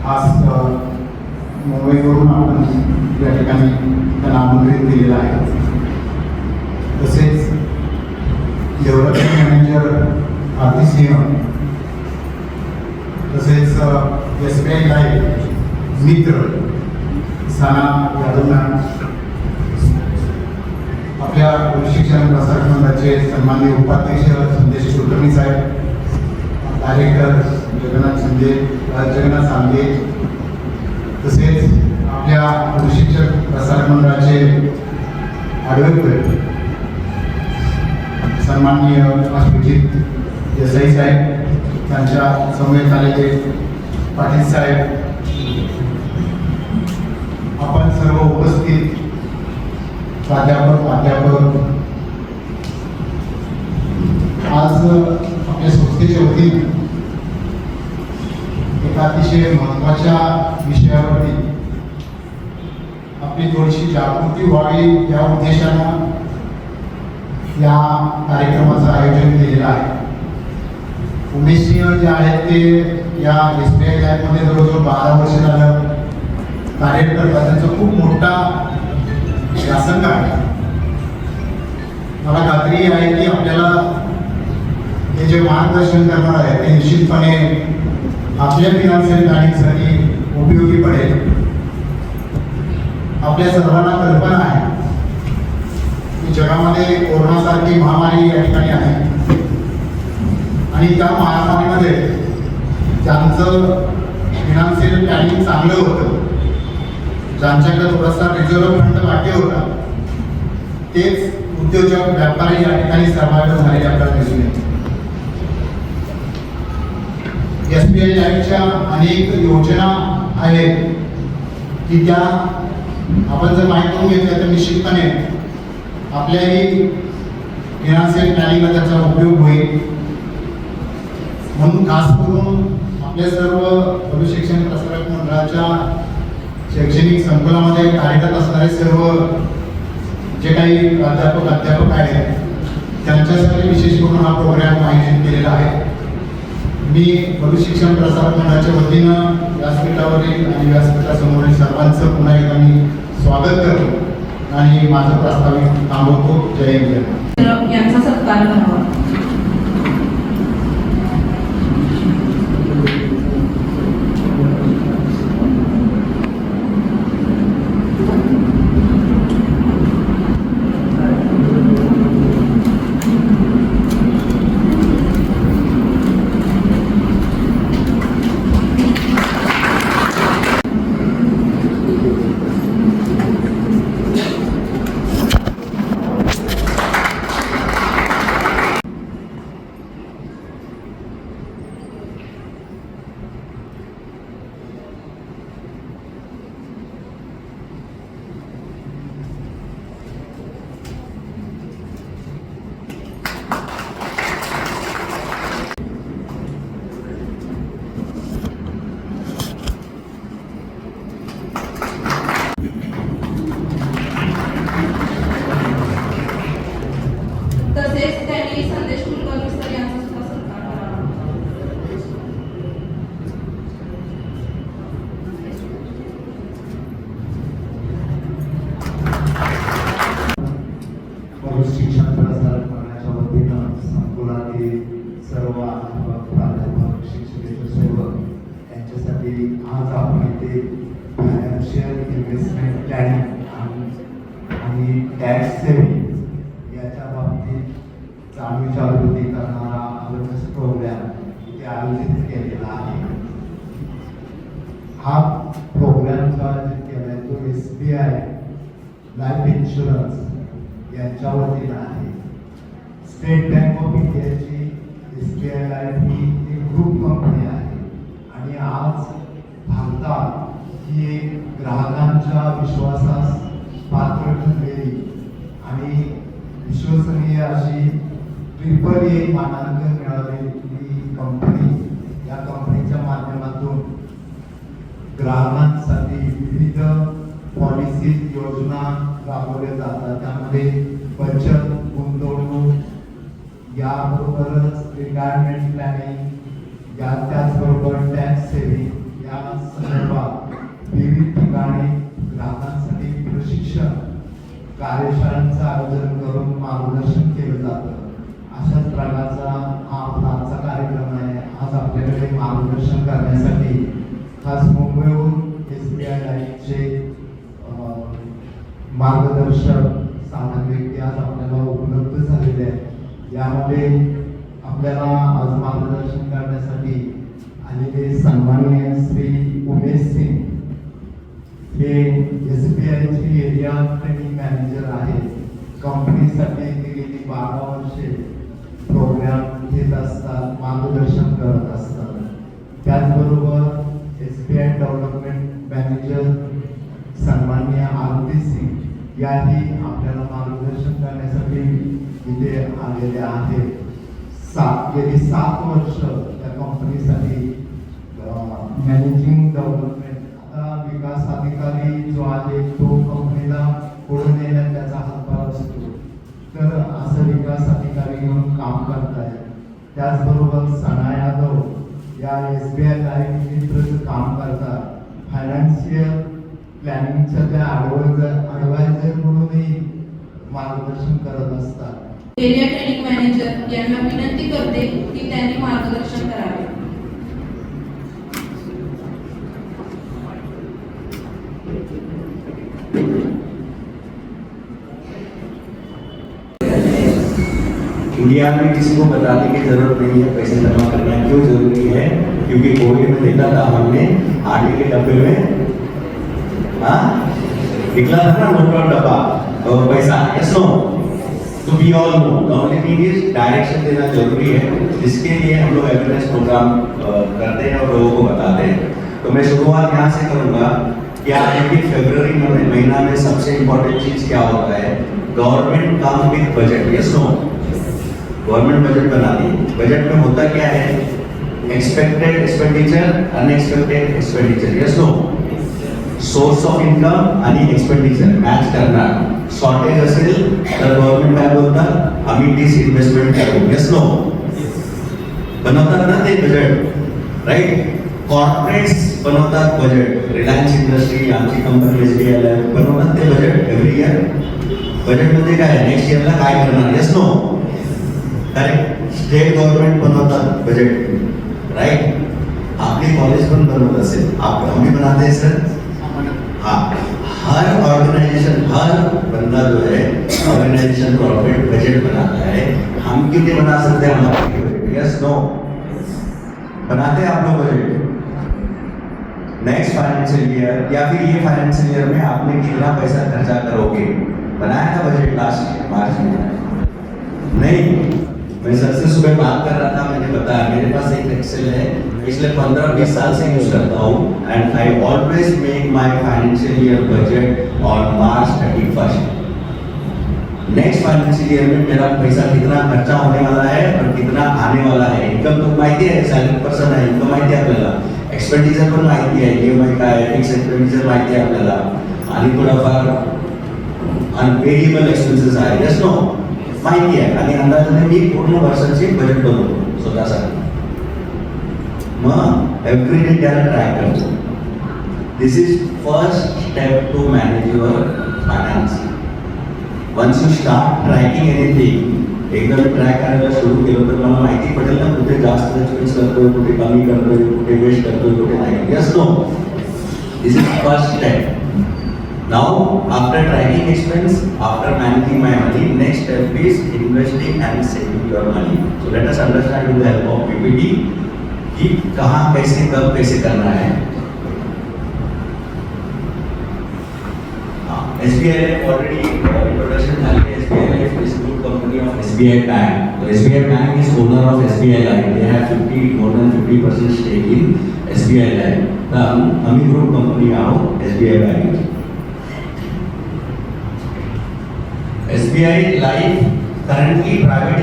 आज मुंबईवरून आपण या ठिकाणी त्यांना आमंत्रित केलेलं आहे. तसेच डेव्हलपमेंट मॅनेजर आरती सिंह, तसेच SBI लाईफ मित्र साना यादव मॅम, आपल्या शिक्षण प्रसारक मंडळाचे सन्माननीय उपाध्यक्ष संदेश कुलकर्णी साहेब, डायरेक्टर जगन्नाथ सांगे, तसेच आपल्या शिक्षण प्रसारक मंडळाचे ॲडव्होकेट सन्माननीय सुजित देसाई साहेब, त्यांच्या समवेत आलेले पाटील साहेब, आपण सर्व उपस्थित प्राध्यापक आज आपल्या संस्थेच्या वतीने एका अतिशय महत्त्वाच्या विषयावरती आपली थोडीशी जागृती व्हावी या उद्देशानं या कार्यक्रमाचं आयोजन केलेलं आहे. उमेश सिंह जे आहेत ते या SBI लाईफमध्ये जवळजवळ 12 वर्ष झालं कार्यरत करतात. त्यांचा खूप मोठा व्यासंग आहे. मला खात्री आहे की आपल्याला हे जे मार्गदर्शन करणार आहे ते निश्चितपणे आपल्या फिनान्शियल प्लॅनिंगसाठी उपयोगी पडेल. आपल्या सर्वांना कल्पना आहे की जगामध्ये कोरोनासारखी महामारी या ठिकाणी आहे आणि त्या महामारीमध्ये ज्यांचं फिनान्शियल प्लॅनिंग चांगलं होतं, ज्यांच्याकडे थोडासा रिझर्व्ह फंड बाकी होता, तेच उद्योजक व्यापारी या ठिकाणी सहभागी झालेले आपल्याला दिसून येते. SBI लाईफच्या अनेक योजना आहेत की त्या आपण जर माहीत करून घेतल्या तर निश्चितपणे आपल्याही फिनान्शियल प्लॅनिंगला त्याचा उपयोग होईल. म्हणून खास करून आपल्या सर्व शिक्षण प्रसारक मंडळाच्या शैक्षणिक संकुलामध्ये कार्यरत असणारे सर्व जे काही अध्यापक आहेत त्यांच्यासाठी विशेष करून हा प्रोग्राम आयोजित केलेला आहे. मी शिक्षण प्रसारक मंडळाच्या वतीनं व्यासपीठावरील आणि व्यासपीठासमोरील सर्वांचं पुन्हा एकदा मी स्वागत करतो आणि माझं प्रास्ताविक थांबवतो. जय हिंद. यांचा सत्कार करावा. तसेच त्यांनी संदेश कुलकर्णी सर यांचा सुद्धा सत्कार करावा. शिक्षण प्रसारक मंडळाच्या वतीनं संकुलातील सर्व प्राध्यापक शिक्षकेतर सेवक यांच्यासाठी आज आपण इथे फायनान्शियल इन्व्हेस्टमेंट प्लॅनिंग आणि टॅक्स सेव्हिंग याच्या बाबतीत जाणीव जागृती करणारा अवेअरनेस प्रोग्राम इथे आयोजित केलेला आहे. हा प्रोग्राम जो आयोजित केला आहे तो SBI लाईफ इन्शुरन्स यांच्या वतीनं आहे. स्टेट बँक ऑफ इंडियाची SBI लाईफ ही एक ग्रुप कंपनी आहे आणि आज भारतात ही एक ग्राहकांच्या विश्वासास पात्र ठरलेली आणि विश्वसनीय अशी AAA मानांकन मिळालेली कंपनी. या कंपनीच्या माध्यमातून ग्राहकांसाठी विविध पॉलिसी योजना राबवल्या जातात. त्यामध्ये बचत, गुंतवणूक, याबरोबरच रिटायरमेंट प्लॅनिंग, त्याचबरोबर टॅक्स सेव्हिंग या सर्व कार्यशाळांचं आयोजन करून मार्गदर्शन केलं जातं. अशाच प्रकारचा हा आपला आजचा कार्यक्रम आहे. आज आपल्याकडे मार्गदर्शन करण्यासाठी खास मुंबईहून SBI लाईफचे मार्गदर्शक साधक व्यक्ती आज आपल्याला उपलब्ध झालेले आहेत. यामध्ये आपल्याला आज मार्गदर्शन करण्यासाठी आलेले सन्माननीय श्री उमेश सिंग हे SBIचे एरिया ट्रेनिंग मॅनेजर आहेत. कंपनीसाठी ते गेली 12 वर्षे प्रोग्राम घेत असतात, मार्गदर्शन करत असतात. त्याचबरोबर SBI डेव्हलपमेंट मॅनेजर सन्माननीय आरती सिंग याही आपल्याला मार्गदर्शन करण्यासाठी इथे आलेले आहेत. गेली 7 वर्ष त्या कंपनीसाठी मॅनेजिंग डेव्हलपमेंट, आता विकास अधिकारी जो आहे तो कंपनीला पुढे नेण्यात त्याचा हातभार असतो, तर असं विकास अधिकारी म्हणून काम करतायत. त्याचबरोबर सना यादव या SBI लाईफ मित्रचं काम करतात. फायनान्शियल प्लॅनिंगच्या त्या ॲडवायझर म्हणूनही मार्गदर्शन करत असतात. एरिया ट्रेनिंग मॅनेजर यांना विनंती करते की त्यांनी मार्गदर्शन करावे. इंडिया में किसी को बताने की जरूरत नहीं है पैसे जमा करना क्यों जरूरी है, क्योंकि कोविड में देखा था हमने आटे के डब्बे में निकला था ना नोट और डब्बा और पैसा. यस नो, तो we all know the only thing is direction देना जरूरी है, जिसके लिए हम लोग अवेयरनेस प्रोग्राम करते हैं और लोगों को बताते हैं. तो मैं शुरुआत यहाँ से करूँगा कि आप देखिए फरवरी महीना में सबसे इम्पोर्टेंट चीज क्या होता है, गवर्नमेंट काम with budget. Yes no, government budget बनाती है. बजट में होता क्या है, expected expenditure, unexpected expenditure. Yes no, source of income आणि एक्सपेंडिचर मॅच करणार. शॉर्टेज असेल तर गव्हर्नमेंट काय बोलतात, आम्ही डिसइन्व्हेस्टमेंट करू. यस नो, बनवतात ना ते बजेट, राईट. कॉर्पोरेट्स बनवतात बजेट. रिलायन्स इंडस्ट्री, आमची कंपनी SBI बनवतात ते बजेट एव्हरी इयर. बजेटमध्ये काय नेक्स्ट इयरला काय करणार. Yes no, correct. State government बनवतात बजेट, राईट. आपली कॉलेज पण बनवत असेल, आम्ही बनाते हैं सर. हाँ, हर ऑर्गेनाइजेशन, हर बंदा जो है ऑर्गेनाइजेशन कॉर्पोरेट बजट बनाता है. हम क्यों नहीं बना सकते हमारे? यस नो, बनाते हैं आप लोग बजट. नेक्स्ट फाइनेंशियल ईयर या फिर ये फाइनेंशियल ईयर में आपने कितना पैसा खर्चा करोगे, बनाया था बजट लास्ट मार्च में? नहीं. मैं सर से सुबह बात कर रहा था, मैंने बताया मेरे पास एक एक्सेल है, पिछले 15-20 साल से यूज करता हूँ and I always make my financial year budget on March 31. Next financial year में मेरा पैसा कितना खर्चा होने वाला है और कितना आने वाला है. इनकम तो माहिती आहे, सॅलरी पर्सन आहे, इनकम माहिती आहे आपल्याला. एक्सपेंडिचर पण माहिती आहे, EMI काय आहे, फिक्स एक्सपेंडिचर माहिती आहे आपल्याला, आणि थोडाफार अनवेरिएबल एक्सपेन्सेस आहे. यस नो, माहिती आहे. आणि अंदाजाने मी पूर्ण वर्षाची बजेट बनवतो स्वतःसाठी. मग एव्हरी डे त्याला ट्रॅक करतो. This is first step to manage your finance. Once you start tracking anything, एकदा मी ट्रॅक करायला सुरू केलं तर मला माहिती पडेल ना कुठे जास्त एक्सपेन्स करतोय, कुठे कमी करतोय, कुठे वेस्ट करतोय, कुठे नाही. Yes no, this is first step. Now, after tracking expense, after managing my money, next step is investing and saving your money. So let us understand with the help of PPT कि कहाँ कैसे कब कैसे करना है. SBI Life already introduction झाली है. SBI Life is group company of SBI Bank. So SBI Bank is owner of SBI Life. They have more than 50% stake in SBI Life. तर आम्ही group company आहोत SBI Bank. SBI Life currently private